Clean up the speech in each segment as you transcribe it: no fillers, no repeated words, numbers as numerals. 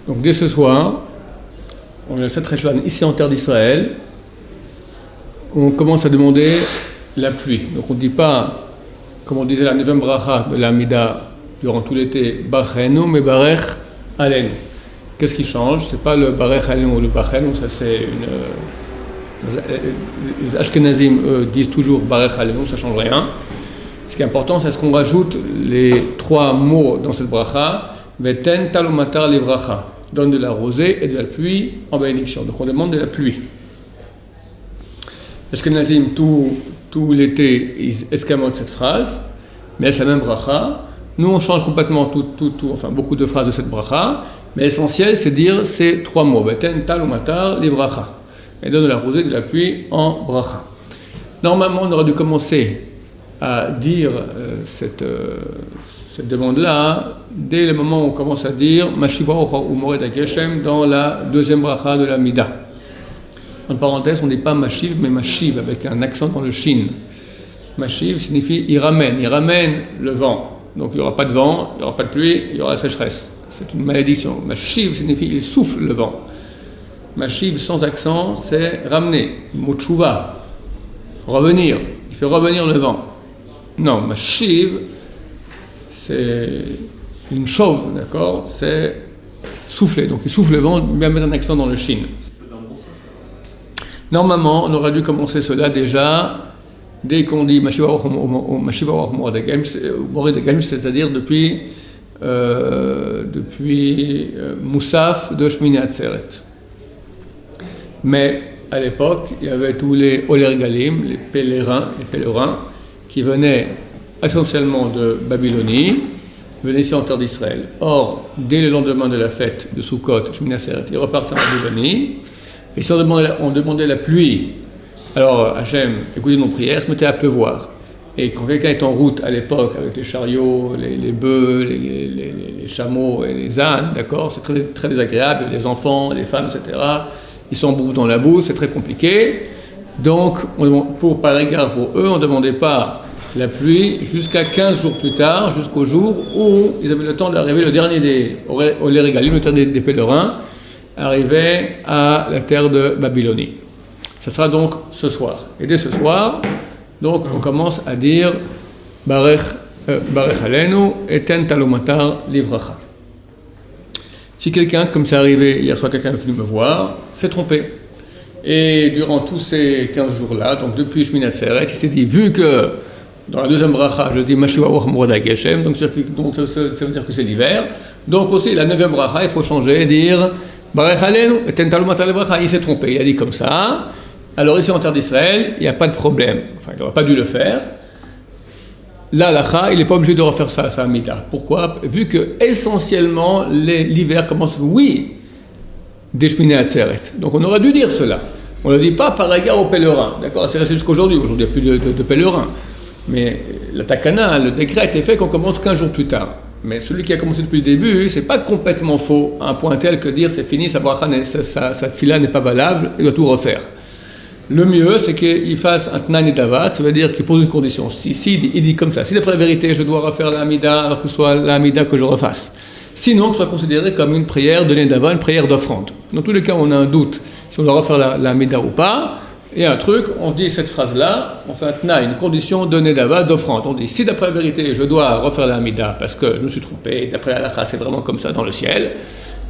Donc dès ce soir, on a cette région ici en terre d'Israël, on commence à demander la pluie. Donc on ne dit pas, comme on disait la 9e bracha de l'Amida durant tout l'été, Bachenu, mais Barech Alenu. Qu'est-ce qui change? C'est pas le Barech Alenu ou le Bachenu, ça c'est une... Les Ashkenazim, eux, disent toujours Barech Alenu, ça ne change rien. Ce qui est important, c'est ce qu'on rajoute les 3 mots dans cette bracha, Veten talumatar livracha, donne de la rosée et de la pluie en bénédiction. Donc on demande de la pluie. Les Ashkenazim, tout l'été, ils escamotent cette phrase, mais c'est la même bracha. Nous, on change complètement enfin beaucoup de phrases de cette bracha, mais l'essentiel, c'est dire ces 3 mots, Veten talumatar livracha, et donne de la rosée et de la pluie en bracha. Normalement, on aurait dû commencer à dire cette demande-là dès le moment où on commence à dire Mashiva ou Mored HaGeshem dans la 2e bracha de la Mida. En parenthèse, on ne dit pas Mashiv, mais Mashiv avec un accent dans le shin. Mashiv signifie il ramène le vent. Donc il n'y aura pas de vent, il n'y aura pas de pluie, il y aura la sécheresse. C'est une malédiction. Mashiv signifie il souffle le vent. Mashiv sans accent, c'est ramener, Motshuva, revenir, il fait revenir le vent. Non, Mashiv, c'est une chauve, d'accord? C'est souffler. Donc il souffle le vent, bien mettre un accent dans le shin. Normalement, on aurait dû commencer cela déjà dès qu'on dit Mashiva Orach Mored HaGeshem, c'est-à-dire depuis Moussaf de Shmini Atzeret. Mais à l'époque, il y avait tous les Olergalim, les pèlerins qui venaient essentiellement de Babylonie, venaient ici en terre d'Israël. Or, dès le lendemain de la fête de Sukkot, Shmini Atzeret, ils repartaient en Babylonie, et si on demandait la pluie, alors Hachem, écoutez nos prières, se mettait à pleuvoir. Et quand quelqu'un est en route à l'époque, avec les chariots, les bœufs, les chameaux et les ânes, d'accord, c'est très, très désagréable, les enfants, les femmes, etc., ils sont embourbés dans la boue, c'est très compliqué. Donc, par égard pour eux, on ne demandait pas la pluie jusqu'à 15 jours plus tard, jusqu'au jour où ils avaient le temps d'arriver, le dernier des Olérégalim, le dernier des pèlerins, arrivait à la terre de Babylonie. Ça sera donc ce soir. Et dès ce soir, donc, on commence à dire Barech Alenu, Eten talumatar livracha. Si quelqu'un, comme c'est arrivé hier soir, quelqu'un est venu me voir, s'est trompé. Et durant tous ces 15 jours-là, donc depuis Shmini Atzeret, il s'est dit, vu que dans la 2e bracha, je dis Mashiva Orach Mored HaGeshem, donc ça veut dire que c'est l'hiver, donc aussi la 9e bracha, il faut changer et dire Barech Alenu, Eten talumatar livracha. Il s'est trompé, il a dit comme ça. Alors ici en terre d'Israël, il n'y a pas de problème. Enfin, il n'aurait pas dû le faire. Là, l'Acha, il n'est pas obligé de refaire ça à sa Amida. Pourquoi? Vu que essentiellement l'hiver commence, oui, dès Shmini Atzeret. Donc on aurait dû dire cela. On ne le dit pas par égard aux pèlerins. D'accord? C'est resté jusqu'aujourd'hui. Aujourd'hui, il n'y a plus de pèlerins. Mais la takana, le décret a été fait qu'on commence 15 jours plus tard. Mais celui qui a commencé depuis le début, c'est pas complètement faux, à un point tel que dire c'est fini, sa tefila n'est pas valable, il doit tout refaire. Le mieux, c'est qu'il fasse un tnan nedava, ça veut dire qu'il pose une condition. Si il dit comme ça, si d'après la vérité, je dois refaire la Hamida, alors que ce soit la Hamida que je refasse. Sinon, que ce soit considéré comme une prière de nedava, une prière d'offrande. Dans tous les cas, on a un doute si on doit refaire la Hamida ou pas. Il y a un truc, on dit cette phrase-là, on fait un tna, une condition de nedava, d'offrande. On dit, si d'après la vérité, je dois refaire la Hamida parce que je me suis trompé, d'après la halakha, c'est vraiment comme ça dans le ciel,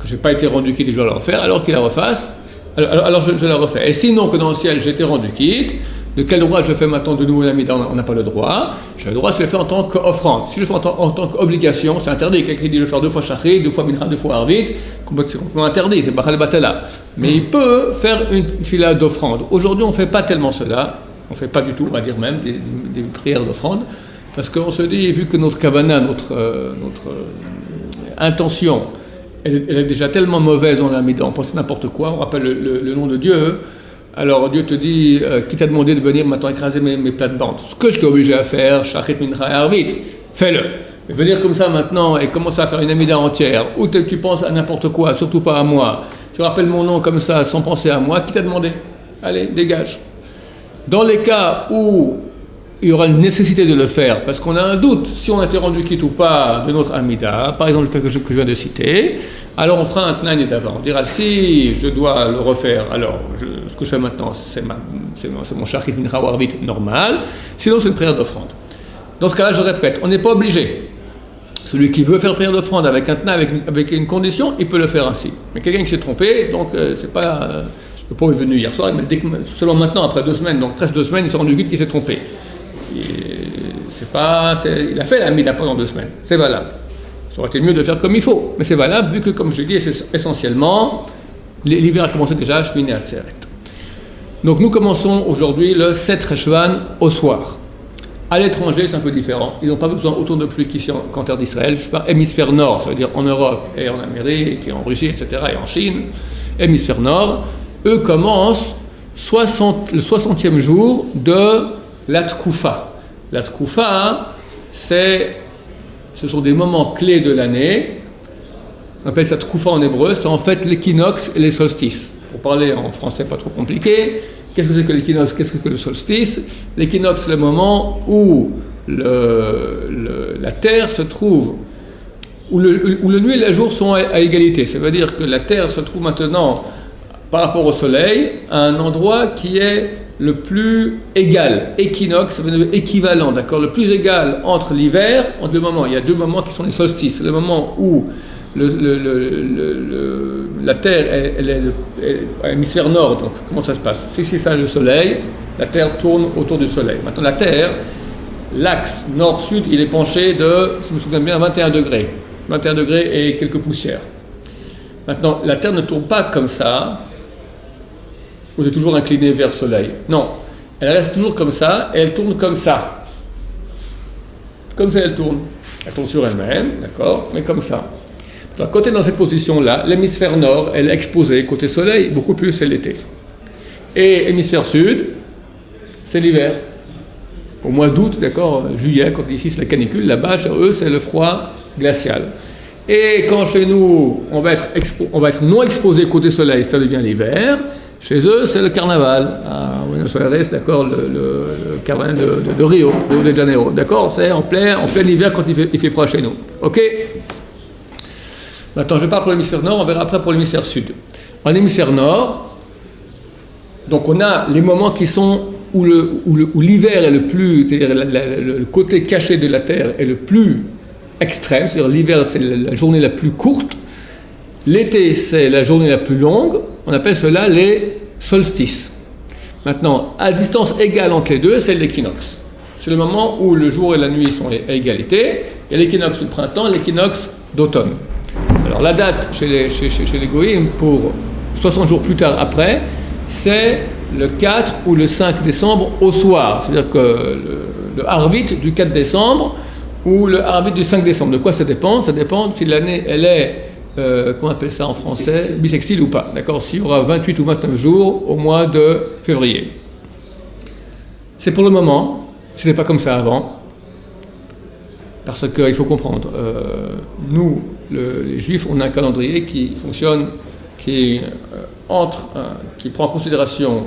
que je n'ai pas été rendu quitte et je dois la refaire, alors qu'il la refasse, alors je la refais. Et sinon que dans le ciel, j'ai été rendu quitte, de quel droit je fais maintenant de nouveau l'Amida? On n'a pas le droit. J'ai le droit si je le fais en tant qu'offrande. Si je le fais en tant qu'obligation, c'est interdit. Quelqu'un dit de le faire 2 fois Shachrit, 2 fois Mincha, 2 fois Arvit, c'est complètement interdit, c'est Bachal Batala. Mais il peut faire une fila d'offrande. Aujourd'hui, on ne fait pas tellement cela. On ne fait pas du tout, on va dire même, des prières d'offrande. Parce qu'on se dit, vu que notre kavana, notre intention, elle est déjà tellement mauvaise dans l'Amida, on pense n'importe quoi, on rappelle le nom de Dieu. Alors Dieu te dit, qui t'a demandé de venir maintenant écraser mes plates-bandes? Ce que je suis obligé à faire, Shachrit, Mincha et Arvit, fais-le. Mais venir comme ça maintenant et commencer à faire une Amida entière, où tu penses à n'importe quoi, surtout pas à moi, tu rappelles mon nom comme ça sans penser à moi, qui t'a demandé? Allez, dégage. Dans les cas où il y aura une nécessité de le faire parce qu'on a un doute si on a été rendu quitte ou pas de notre Amida, par exemple le cas que je viens de citer, alors on fera un tnaï d'avant. On dira si je dois le refaire, alors ce que je fais maintenant c'est mon shachrit mincha ou arvit normal, sinon c'est une prière d'offrande. Dans ce cas-là, je répète, on n'est pas obligé. Celui qui veut faire prière d'offrande avec un tnaï, avec une condition, il peut le faire ainsi. Mais quelqu'un qui s'est trompé, donc c'est pas... le pauvre est venu hier soir, mais seulement maintenant, après 2 semaines, donc presque 2 semaines, il s'est rendu compte qu'il s'est trompé. Il a fait la mida pendant 2 semaines, c'est valable. Ça aurait été mieux de faire comme il faut, mais c'est valable vu que, comme je l'ai dit, c'est essentiellement, l'hiver a commencé déjà à Shmini Atzeret. Donc nous commençons aujourd'hui le 7 Reshvan au soir. À l'étranger, c'est un peu différent. Ils n'ont pas besoin autant de pluie qu'ici en terre d'Israël. Je parle hémisphère nord, ça veut dire en Europe et en Amérique et en Russie, etc., et en Chine. Hémisphère nord, eux commencent le 60e jour de la Tkoufa. La Tkoufa, ce sont des moments clés de l'année. On appelle ça Tkoufa en hébreu. C'est en fait l'équinoxe et les solstices. Pour parler en français pas trop compliqué, qu'est-ce que c'est que l'équinoxe, qu'est-ce que c'est que le solstice? L'équinoxe, c'est le moment où la Terre se trouve, où le nuit et le jour sont à égalité. Ça veut dire que la Terre se trouve maintenant, par rapport au Soleil, à un endroit qui est le plus égal. Équinoxe, ça veut dire équivalent, d'accord? Le plus égal entre l'hiver, entre deux moments. Il y a 2 moments qui sont les solstices. Le moment où la Terre, elle est à l'hémisphère nord, donc comment ça se passe? Si c'est ça le Soleil, la Terre tourne autour du Soleil. Maintenant, la Terre, l'axe nord-sud, il est penché de, si je me souviens bien, 21 degrés. 21 degrés et quelques poussières. Maintenant, la Terre ne tourne pas comme ça, où elle est toujours inclinée vers le Soleil. Non, elle reste toujours comme ça, et elle tourne comme ça. Comme ça, elle tourne. Elle tourne sur elle-même, d'accord, mais comme ça. Donc, quand elle est dans cette position-là, l'hémisphère nord, elle est exposée côté Soleil, beaucoup plus c'est l'été. Et l'hémisphère sud, c'est l'hiver. Au mois d'août, d'accord, juillet, quand ici c'est la canicule, là-bas, chez eux, c'est le froid glacial. Et quand chez nous, on va être non exposé côté Soleil, ça devient l'hiver. Chez eux, c'est le carnaval. À Buenos Aires, d'accord, le carnaval de Rio de Janeiro. D'accord, c'est en plein hiver quand il fait froid chez nous. Ok? Maintenant, je parle pour l'hémisphère nord, on verra après pour l'hémisphère sud. En hémisphère nord, donc on a les moments qui sont où l'hiver est le plus, c'est-à-dire le côté caché de la Terre est le plus extrême, c'est-à-dire l'hiver c'est la journée la plus courte, l'été c'est la journée la plus longue, on appelle cela les solstices. Maintenant, à distance égale entre les deux, c'est l'équinoxe. C'est le moment où le jour et la nuit sont à égalité, il y a l'équinoxe du printemps, l'équinoxe d'automne. Alors la date chez les Goïm, pour 60 jours plus tard après, c'est le 4 ou le 5 décembre au soir. C'est-à-dire que le Arvit du 4 décembre ou le Arvit du 5 décembre. De quoi ça dépend? Ça dépend si l'année, elle est, comment on appelle ça en français? Bissextile ou pas. D'accord? S'il y aura 28 ou 29 jours au mois de février. C'est pour le moment. Ce n'était pas comme ça avant. Parce qu'il faut comprendre, nous, les Juifs, on a un calendrier qui fonctionne, qui prend en considération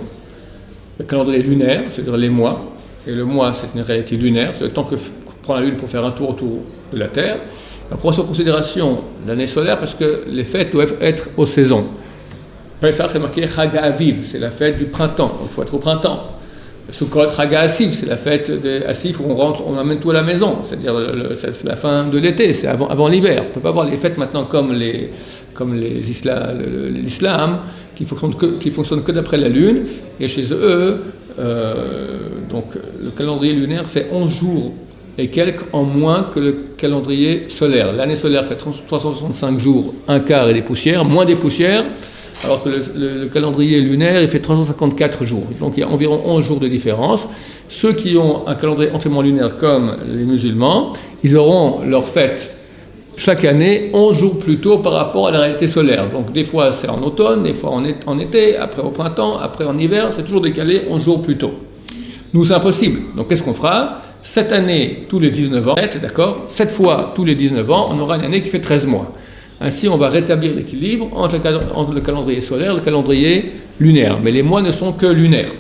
le calendrier lunaire, c'est-à-dire les mois, et le mois, c'est une réalité lunaire, c'est le temps que prend la Lune pour faire un tour autour de la Terre. On prend en considération l'année solaire parce que les fêtes doivent être aux saisons. Pessah, c'est marqué Chag Aviv, c'est la fête du printemps, il faut être au printemps. Sukkot, Chag Asif, c'est la fête de Asif où on amène tout à la maison, c'est-à-dire c'est la fin de l'été, c'est avant l'hiver. On ne peut pas avoir les fêtes maintenant comme l'islam qui fonctionnent que d'après la lune, et chez eux, donc le calendrier lunaire fait 11 jours et quelques en moins que le calendrier solaire. L'année solaire fait 365 jours, un quart et des poussières, moins des poussières, alors que le calendrier lunaire, il fait 354 jours. Donc il y a environ 11 jours de différence. Ceux qui ont un calendrier entièrement lunaire comme les musulmans, ils auront leur fête chaque année 11 jours plus tôt par rapport à la réalité solaire. Donc des fois c'est en automne, des fois en été, après au printemps, après en hiver, c'est toujours décalé 11 jours plus tôt. Nous, c'est impossible. Donc qu'est-ce qu'on fera? Cette année, tous les 19 ans, d'accord, 7 fois tous les 19 ans, on aura une année qui fait 13 mois. Ainsi, on va rétablir l'équilibre entre le calendrier solaire et le calendrier lunaire. Mais les mois ne sont que lunaires.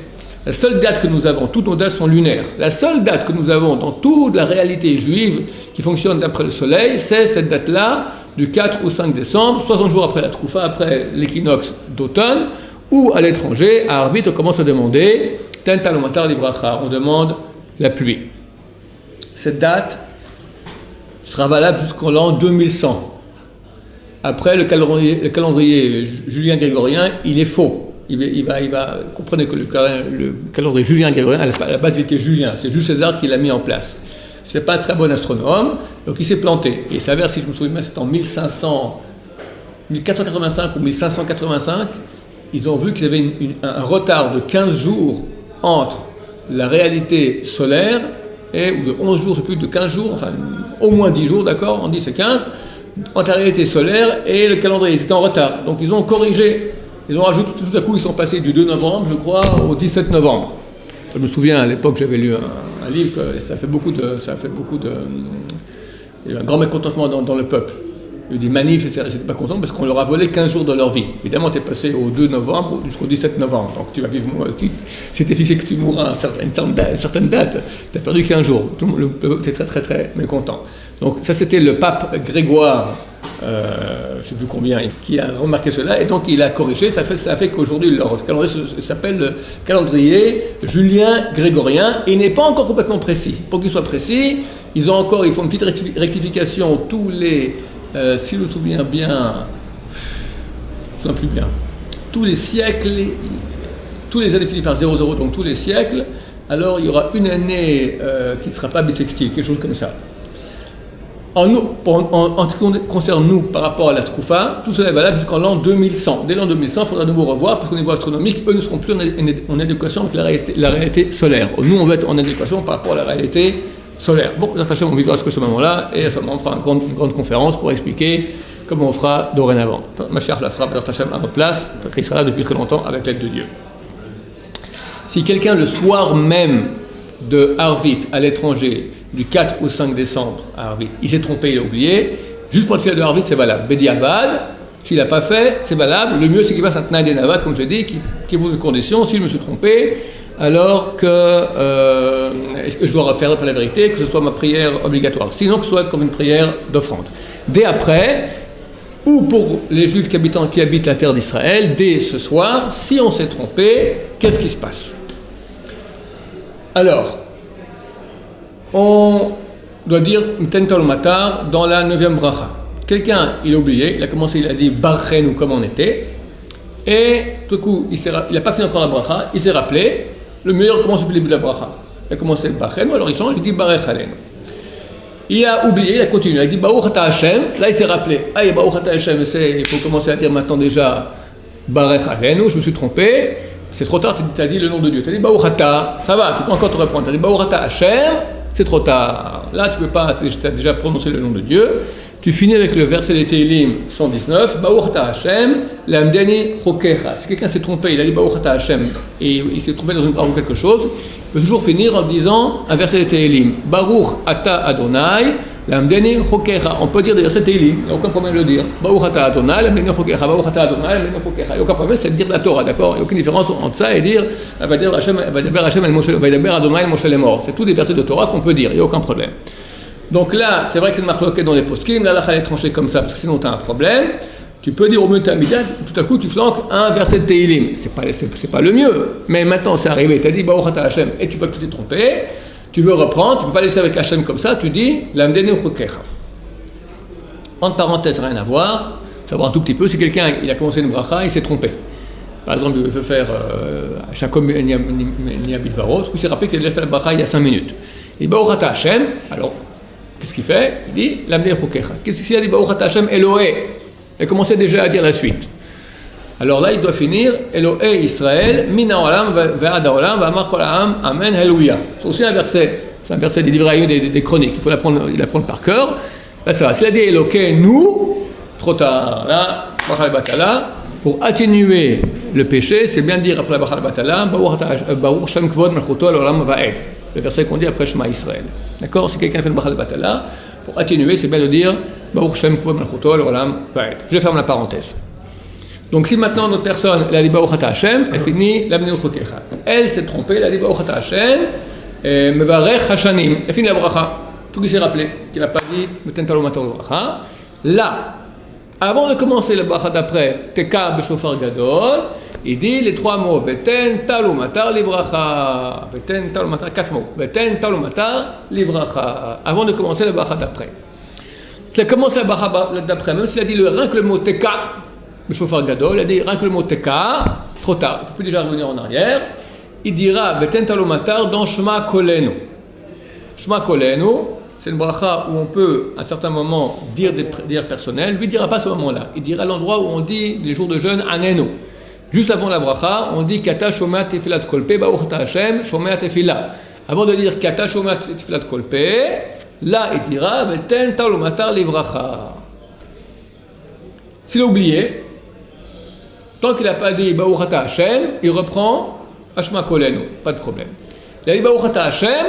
La seule date que nous avons, toutes nos dates sont lunaires. La seule date que nous avons dans toute la réalité juive qui fonctionne d'après le soleil, c'est cette date-là, du 4 au 5 décembre, 60 jours après la Troufa, après l'équinoxe d'automne, ou à l'étranger, à Arvit, on commence à demander Ten Talomatar Libracha, on demande la pluie. Cette date sera valable jusqu'en l'an 2100. Après, le calendrier julien-grégorien, il est faux. Comprenez que le calendrier julien-grégorien, à la base, il était julien. C'est Jules César qui l'a mis en place. Ce n'est pas un très bon astronome, donc il s'est planté. Et il s'avère, si je me souviens bien, c'est en 1485 ou 1585, ils ont vu qu'ils avaient un retard de 15 jours entre la réalité solaire, ou de 11 jours, je ne sais plus, de 15 jours, enfin au moins 10 jours, d'accord, on dit c'est 15, entre la réalité solaire et le calendrier. Ils étaient en retard. Donc ils ont corrigé. Ils ont rajouté, tout à coup, ils sont passés du 2 novembre, je crois, au 17 novembre. Je me souviens, à l'époque, j'avais lu un livre, ça fait beaucoup de... Il y a eu un grand mécontentement dans le peuple. Il y a eu des manifs, ils n'étaient pas contents parce qu'on leur a volé 15 jours de leur vie. Évidemment, tu es passé au 2 novembre jusqu'au 17 novembre. Donc tu vas vivre... C'était fixé que tu mourras à une certaine date. Tu as perdu 15 jours. Tout le peuple était très, très, très mécontent. Donc ça, c'était le pape Grégoire, je ne sais plus combien, qui a remarqué cela, et donc il a corrigé. Ça fait qu'aujourd'hui, leur calendrier s'appelle le calendrier julien-grégorien, et il n'est pas encore complètement précis. Pour qu'il soit précis, ils font une petite rectification tous les... si je me souviens bien, je ne me souviens plus bien, tous les siècles, tous les années finies par 00, donc tous les siècles, alors il y aura une année qui ne sera pas bissextile, quelque chose comme ça. En ce qui concerne nous, par rapport à la Troufa, tout cela est valable jusqu'en l'an 2100. Dès l'an 2100, il faudra de nouveau revoir, parce qu'au niveau astronomique, eux ne seront plus en adéquation avec la réalité solaire. Nous, on va être en adéquation par rapport à la réalité solaire. Bon, on vivra jusqu'à ce moment-là, et à ce moment, on fera une grande conférence pour expliquer comment on fera dorénavant. Ma chère la fera à notre place, Patrick sera là depuis très longtemps avec l'aide de Dieu. Si quelqu'un, le soir même de Arvit à l'étranger, du 4 au 5 décembre à Arvit, il s'est trompé, il a oublié, juste pour le faire de Arvit, c'est valable. Bediavad, s'il n'a pas fait, c'est valable. Le mieux, c'est qu'il fasse un Tnaï Denava, comme je dis, qui pose une condition. Si je me suis trompé, alors est-ce que je dois refaire pour la vérité, que ce soit ma prière obligatoire, sinon que ce soit comme une prière d'offrande. Dès après, ou pour les Juifs qui habitent la terre d'Israël, dès ce soir, si on s'est trompé, qu'est-ce qui se passe? Alors, on doit dire Ten Talomatar dans la 9e bracha. Quelqu'un, il a oublié, il a dit Barchenu comme on était, et tout d'un coup, il n'a pas fait encore la bracha, il s'est rappelé, le meilleur commence depuis le début de la bracha. Il a commencé Barchenu, alors il change, il dit Barech Alenu. Il a oublié, il a continué, il a dit Baruch Ata Hashem, là il s'est rappelé, Baruch Ata Hashem, il faut commencer à dire maintenant déjà Barech Alenu, je me suis trompé. C'est trop tard, tu as dit le nom de Dieu. Tu as dit Baruch Ata, ça va, tu peux encore te reprendre. Tu as dit Baruch Ata Hashem, c'est trop tard. Là, tu ne peux pas, tu as déjà prononcé le nom de Dieu. Tu finis avec le verset des Tehillim 119, Baruch Ata Hashem, Lamdeni Chokecha. Si quelqu'un s'est trompé, il a dit Baruch Ata Hashem, et il s'est trompé dans une parole ou quelque chose, il peut toujours finir en disant un verset des Tehillim, Baruch Ata Adonai, Lamdeni Chokecha. On peut dire des versets Tehillim, il n'y a aucun problème de le dire. Baruch Ata Adonai, Lamdeni Chokecha, Baruch Ata Adonai, Lamdeni Chokecha. Il n'y a aucun problème, c'est de dire la Torah, d'accord? Il n'y a aucune différence entre ça et dire Vaïdaber Hashem el Moshe, Vaïdaber Adonai el Moshe le mort. C'est tous des versets de Torah qu'on peut dire, il n'y a aucun problème. Donc là, c'est vrai que c'est une marloquette dans les poskim, là, elle est tranchée comme ça, parce que sinon tu as un problème. Tu peux dire au mieux Tamidat, tout à coup tu flanques un verset de Tehillim. C'est pas le mieux, mais maintenant c'est arrivé, tu as dit Baruch Ata Hashem, et tu vois que tu t'es trompé, tu veux reprendre, tu ne peux pas laisser avec Hashem comme ça, tu dis Lamdeni Chokecha. Entre parenthèses, rien à voir, savoir un tout petit peu, si quelqu'un il a commencé une bracha, il s'est trompé. Par exemple, il veut faire Shakom Niabit Varot, il s'est rappelé qu'il a déjà fait la bracha il y a 5 minutes. Il dit Baruch Ata Hashem, alors qu'est-ce qu'il fait? Il dit Lamdeni Chokecha. Qu'est-ce qu'il a dit Baruch Ata Hashem Elohé? Il a commencé déjà à dire la suite. Alors là, il doit finir Elohé Israël, Mina Olam Ve'ad Olam Ve'amar Kol Ha'am Amen Hallelujah. C'est aussi un verset, c'est un verset des livrets des chroniques, il faut l'apprendre par cœur. Là, ça va. S'il a dit Elohé, nous, trop tard. Là, Bachal Batala, pour atténuer le péché, c'est bien de dire après la Bachal Batala, Baruch Shem Kvod Melchuto Olam Va'ed. Le verset qu'on dit après Shema Israël. D'accord? Si quelqu'un fait le Bachal Batala, pour atténuer, c'est bien de dire Baruch Shem Kvod Melchuto Olam Va'ed. Je ferme la parenthèse. Donc si maintenant notre personne, elle a dit Baruch Ata Hashem, elle finit l'Amneu Chokecha. Elle s'est trompée, elle a dit Baruch Ata Hashem, Mevarech Hashanim. Elle finit la bracha. Tout qui s'est rappelé, qu'il n'a pas dit Meten Talo Matar Livracha. Là, avant de commencer la bracha d'après, Teka B'Shofar Gadol, il dit les trois mots Veten Talo Matar Livracha. Veten Talo Matar, 4 mots. Veten Talo Matar Livracha. Avant de commencer la bracha d'après. Ça commence la bracha d'après, même s'il a dit rien que le mot Teka. Le chauffeur Gadol, il a dit rien que le mot Teka, trop tard, il ne peut déjà revenir en arrière. Il dira Veten Talo Matar dans Shema Kolenu. Shema Kolenu, c'est une bracha où on peut à un certain moment dire des prières personnelles. Lui ne dira pas à ce moment-là. Il dira l'endroit où on dit les jours de jeûne Anenu. Juste avant la bracha, on dit Kata Shomeat Tefilat Kolpe Baruch Ata Hashem Shomeat Tefila. Avant de dire Kata Shomeat Tefilat Kolpe, là il dira Veten Talo Matar Livracha. S'il a oublié, tant qu'il n'a pas dit Baruch Ata Hashem, il reprend Ashma Kolenu, pas de problème. Il a dit Baruch Ata Hashem,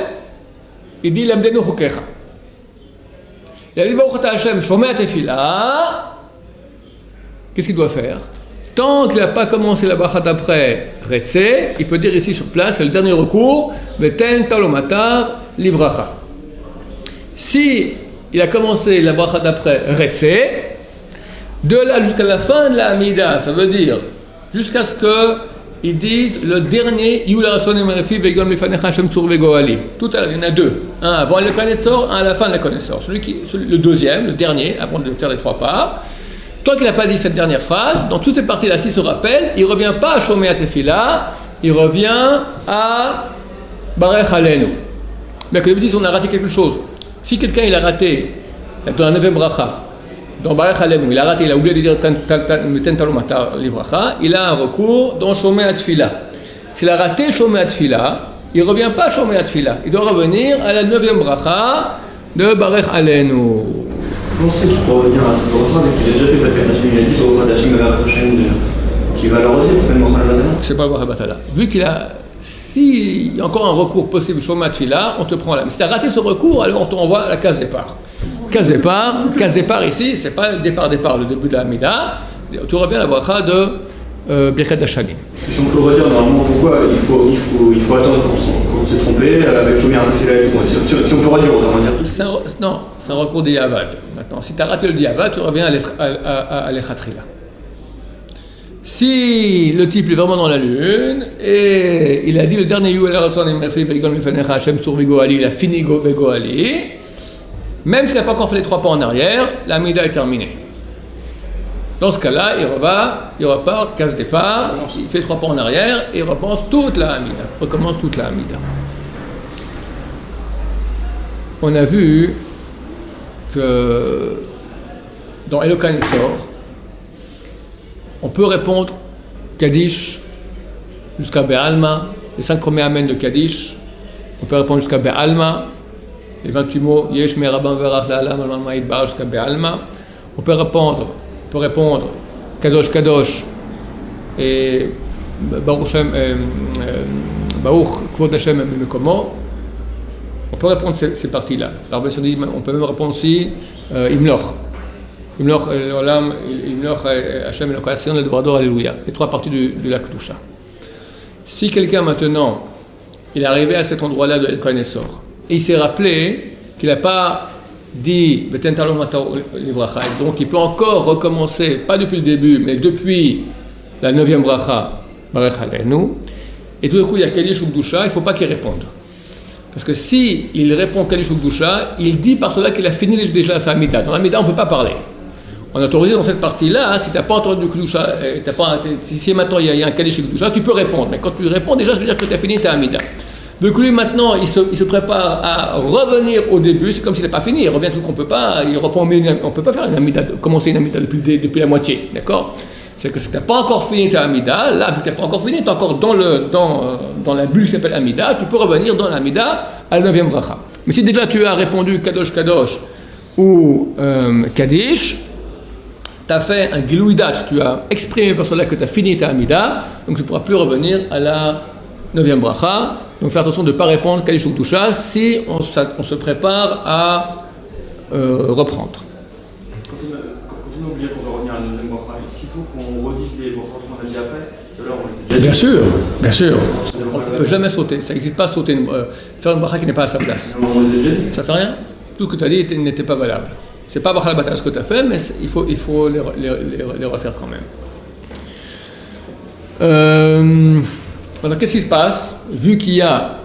il dit Lamdenu Chokecha. Il a dit Baruch Ata Hashem, Shomeat Tefila. Qu'est-ce qu'il doit faire? Tant qu'il n'a pas commencé la bracha d'après Retse, il peut dire ici sur place, c'est le dernier recours, Veten Talo Matar Livracha. Si il a commencé la bracha d'après Retse, de là jusqu'à la fin de la Hamida, ça veut dire jusqu'à ce qu'ils disent le dernier Yula Rason Emerefi Vegom Lifanecha Hashem Tzur Vegoali. Tout à l'heure, il y en a deux. Un avant le Konetzor, un à la fin de la Konetzor. Le deuxième, le dernier, avant de faire les trois parts. Tant qu'il n'a pas dit cette dernière phrase, dans toutes ces parties-là, s'il se rappelle, il ne revient pas à Shomeat Tefila, il revient à Barech Alenu. Mais que d'habitude, on a raté quelque chose. Si quelqu'un il a raté dans la 9e bracha, dans Barech Alenu, il a raté, il a oublié de dire Meten Talo Matar Livracha, il a un recours dans Shomeat Tefila. S'il a raté Shomeat Tefila, il ne revient pas à Shomeat Tefila. Il doit revenir à la 9e bracha de Barech Alenu. Comment c'est qu'il peut revenir à cette bracha dès qu'il a déjà fait Bakat Hashem? Il a dit Baruch Ata Hashem Mevarech Hashem déjà. Qui va le redire, c'est pas le Mochal Batala? C'est pas le Mochal Batala. Vu qu'il a. S'il y a encore un recours possible, Shomeat Tefila, on te prend là. Mais si tu as raté ce recours, alors on te renvoie à la case départ. Case départ ici, c'est pas le départ, le début de la Hamida. Tu reviens à la bracha de Birkat Hashanim. Si on peut redire normalement pourquoi il faut attendre quand on s'est trompé avec Shomeat Tefila et tout. Si on peut redire autrement dire. Non, c'est un recours d'Iyavad. Maintenant, si tu as raté le Iyavad, tu reviens à l'Echatrila. Si le type est vraiment dans la lune et il a dit le dernier Yuel Rason Emerefi Vegom Lifanecha Hashem Tzur Vegoali, il a fini Vegoali. Même s'il n'a pas encore fait les 3 pas en arrière, la Hamida est terminée. Dans ce cas-là, il repart, casse départ, il fait 3 pas en arrière et il recommence toute la Hamida. On a vu que dans Eloka Netzor, on peut répondre Kaddish jusqu'à Be'alma, les 5 premiers Amen de Kaddish, on peut répondre jusqu'à Be'alma, les 28 mots, Yesh me Rabban Verach La'alam Al-Mamma Yitbarach jusqu'à Be'alma. On peut répondre Kadosh Kadosh et Baruch Kvod Hashem Mekomo. On peut répondre ces parties-là. Alors, on peut même répondre aussi Imloch. Imloch Olam, Imloch Hashem Elokei Tzion, le Dvorador, Alléluia. Les 3 parties de la Kedusha. Si quelqu'un maintenant, il est arrivé à cet endroit-là de Eloka Netzor, et il s'est rappelé qu'il n'a pas dit Veten Talo Matar Livracha, donc il peut encore recommencer, pas depuis le début, mais depuis la 9e bracha, Barech Alenu, et tout d'un coup il y a Kaddish ou Kedusha, il ne faut pas qu'il réponde. Parce que si il répond Kaddish ou Kedusha, il dit par cela qu'il a fini déjà sa Hamida. Dans la Hamida, on ne peut pas parler. On a autorisé dans cette partie-là, si tu n'as pas entendu Kedusha, si maintenant il y a un Kaddish ou Kedusha, tu peux répondre. Mais quand tu réponds, déjà, ça veut dire que tu as fini ta Hamida. Vu que lui maintenant il se prépare à revenir au début, c'est comme s'il n'a pas fini, il revient tout qu'on peut pas, il reprend on peut pas faire une Hamida, commencer une Hamida depuis la moitié, d'accord? C'est que si tu n'as pas encore fini ta Hamida, là vu que tu n'as pas encore fini, tu es encore dans la bulle qui s'appelle Hamida, tu peux revenir dans la Hamida à la 9e bracha. Mais si déjà tu as répondu Kadosh Kadosh ou Kaddish, tu as fait un Gilouidat, tu as exprimé par cela que tu as fini ta Hamida, donc tu ne pourras plus revenir à la 9e bracha. Donc faire attention de ne pas répondre Kaddish ou Kedusha si on se prépare à reprendre. Quand on a oublié qu'on va revenir à la 9e bracha, est-ce qu'il faut qu'on redise les brachot qu'on a dit après. Ceux-là, on les a déjà dit. Bien sûr, bien sûr. On ne peut jamais sauter. Ça n'existe pas sauter, faire une bracha qui n'est pas à sa place. On les a déjà dit. Ça fait rien. Tout ce que tu as dit n'était pas valable. C'est pas bracha al-batal ce que tu as fait, mais il faut les refaire quand même. Alors qu'est-ce qui se passe? Vu qu'il y a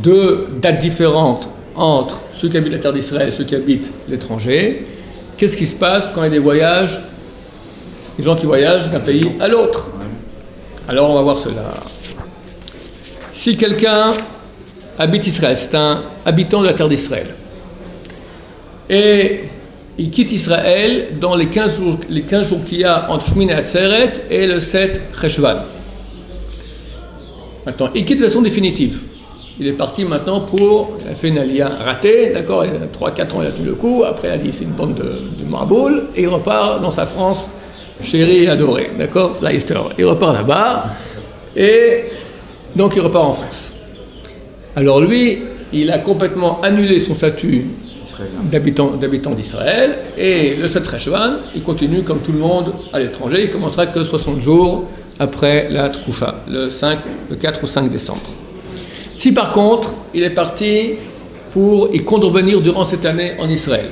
deux dates différentes entre ceux qui habitent la terre d'Israël et ceux qui habitent l'étranger, qu'est-ce qui se passe quand il y a des voyages, des gens qui voyagent d'un pays à l'autre? Alors on va voir cela. Si quelqu'un habite Israël, c'est un habitant de la terre d'Israël, et il quitte Israël dans les 15 jours qu'il y a entre Shmini Atzeret et le 7 Cheshvan. Maintenant, il quitte de façon définitive. Il est parti maintenant il a fait une aliyah ratée, d'accord, il y a 3-4 ans il a tenu le coup, après il a dit c'est une bande de maraboules, et il repart dans sa France chérie et adorée, d'accord, Leicester. Il repart là-bas, et donc il repart en France. Alors lui, il a complètement annulé son statut d'habitant d'Israël, et le 7 Cheshvan, il continue comme tout le monde à l'étranger, il commencera que 60 jours après la Tkoufa, le 4 ou 5 décembre. Si par contre, il est parti il compte revenir durant cette année en Israël,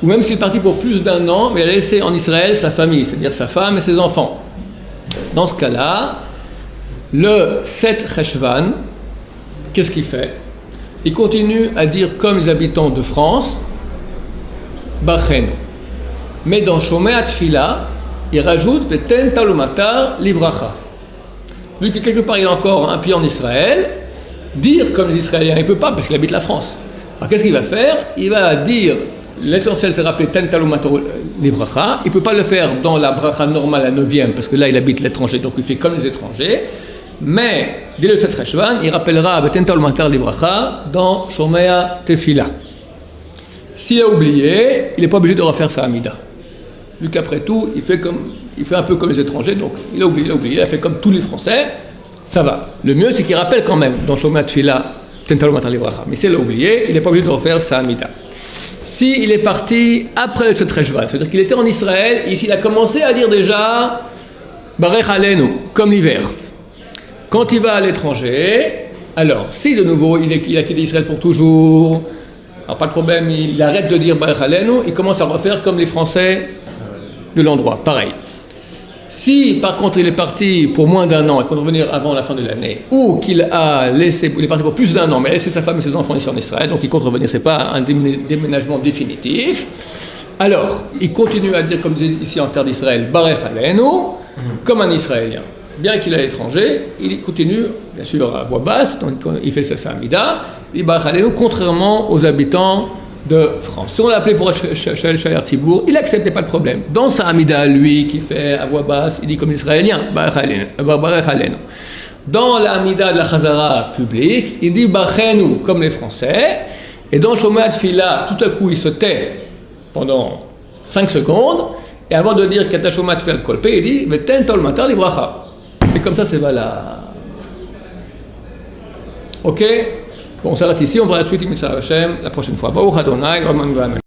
ou même s'il est parti pour plus d'1 an, mais il a laissé en Israël sa famille, c'est-à-dire sa femme et ses enfants. Dans ce cas-là, le 7 Cheshvan, qu'est-ce qu'il fait? Il continue à dire comme les habitants de France, Bachenu. Mais dans Shomea Tfila, il rajoute Veten Talumatar Livracha. Vu que quelque part il a encore un pied en Israël, dire comme les Israéliens, il ne peut pas parce qu'il habite la France. Alors qu'est-ce qu'il va faire? Il va dire, l'essentiel c'est rappeler Ten Talumatar Livracha, il ne peut pas le faire dans la bracha normale à 9e parce que là il habite l'étranger, donc il fait comme les étrangers. Mais, dès le 7 Cheshvan, il rappellera Veten Talumatar Livracha dans Shomea Tefila. S'il a oublié, il n'est pas obligé de refaire sa Hamida. Vu qu'après tout, il fait un peu comme les étrangers, donc il a oublié, il a fait comme tous les Français, ça va. Le mieux, c'est qu'il rappelle quand même dans Shomea Tefila Veten Talumatar Livracha. Mais s'il a oublié, il n'est pas obligé de refaire sa Hamida. S'il est parti après le 7 Cheshvan, c'est-à-dire qu'il était en Israël, ici il a commencé à dire déjà Barech Alenu, comme l'hiver. Quand il va à l'étranger, alors, si de nouveau il a quitté Israël pour toujours, alors pas de problème, il arrête de dire Barech Alenu, il commence à refaire comme les Français de l'endroit, pareil. Si par contre il est parti pour moins d'1 an et qu'on revenir avant la fin de l'année, ou il est parti pour plus d'1 an, mais il a laissé sa femme et ses enfants ici en Israël, donc il compte revenir, c'est pas un déménagement définitif, alors il continue à dire comme ici en terre d'Israël, Barech Alenu, comme un Israélien. Bien qu'il est à l'étranger, il continue, bien sûr à voix basse, donc il fait sa Hamida, il Barech Alenu, contrairement aux habitants de France. Si on l'appelait pour Shaler Tzibour, il n'acceptait pas de problème. Dans sa Hamida, lui, qui fait à voix basse, il dit comme Israélien, Barech Alenu. Dans la Hamida de la Chazara publique, il dit Bachenu, comme les Français, et dans Shomea Tfila, tout à coup, il se tait pendant 5 secondes, et avant de dire Kata Shomea Tfila Kolpe, il dit Veten Talumatar Livracha. Et comme ça, c'est valable. Ok? Bon, on s'arrête ici, on va la suite, la prochaine fois. Baruch Adonai, Amen.